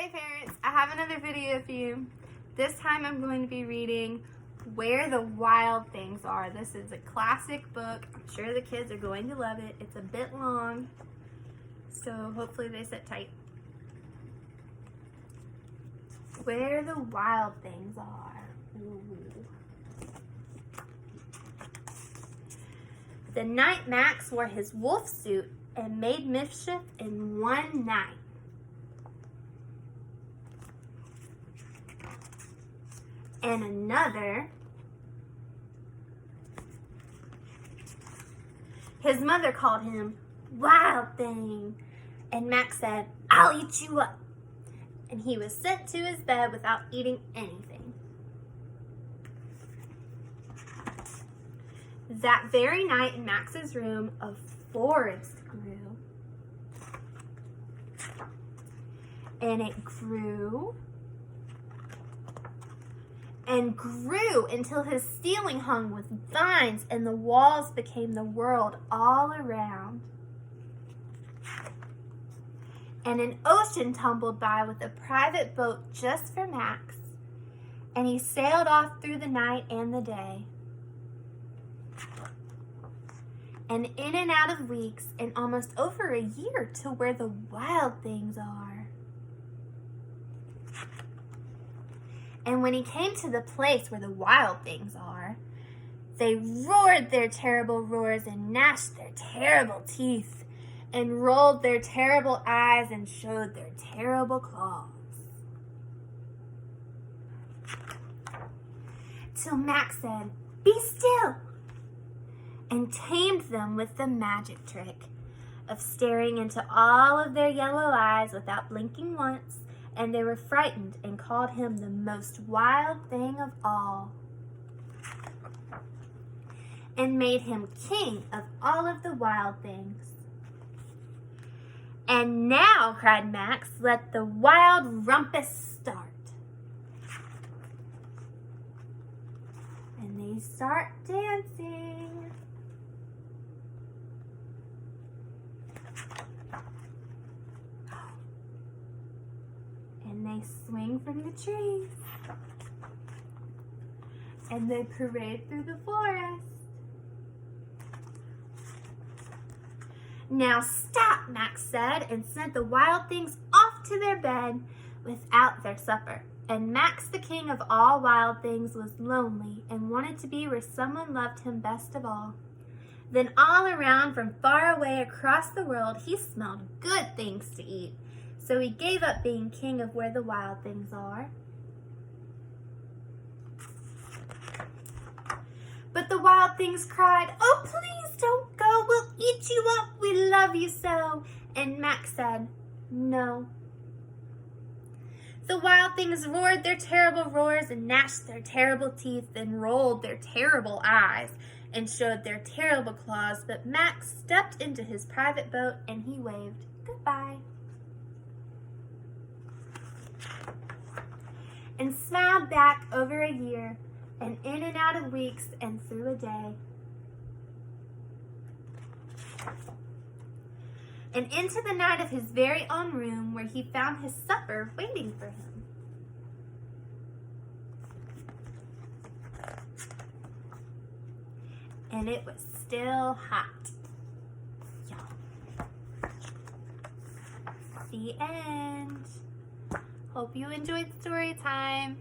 Hey parents, I have another video for you. This time I'm going to be reading Where the Wild Things Are. This is a classic book. I'm sure the kids are going to love it. It's a bit long, so hopefully they sit tight. Where the Wild Things Are. Ooh. The night Max wore his wolf suit and made mischief in one night. And another, his mother called him Wild Thing, and Max said, "I'll eat you up." And he was sent to his bed without eating anything. That very night in Max's room, a forest grew. And it grew and grew until his ceiling hung with vines and the walls became the world all around. And an ocean tumbled by with a private boat just for Max, and he sailed off through the night and the day. And in and out of weeks and almost over a year to where the wild things are. And when he came to the place where the wild things are, they roared their terrible roars and gnashed their terrible teeth and rolled their terrible eyes and showed their terrible claws. Till Max said, "Be still," and tamed them with the magic trick of staring into all of their yellow eyes without blinking once. And they were frightened and called him the most wild thing of all, and made him king of all of the wild things. "And now," cried Max, "let the wild rumpus start." And they start dancing. And they swing from the trees. And they parade through the forest. "Now stop," Max said, and sent the wild things off to their bed without their supper. And Max, the king of all wild things, was lonely and wanted to be where someone loved him best of all. Then all around from far away across the world, he smelled good things to eat. So he gave up being king of where the wild things are. But the wild things cried, "Oh, please don't go. We'll eat you up. We love you so." And Max said, "No." The wild things roared their terrible roars and gnashed their terrible teeth and rolled their terrible eyes and showed their terrible claws. But Max stepped into his private boat and he waved goodbye. And smiled back over a year, and in and out of weeks, and through a day. And into the night of his very own room, where he found his supper waiting for him. And it was still hot. Yum. The end. Hope you enjoyed story time.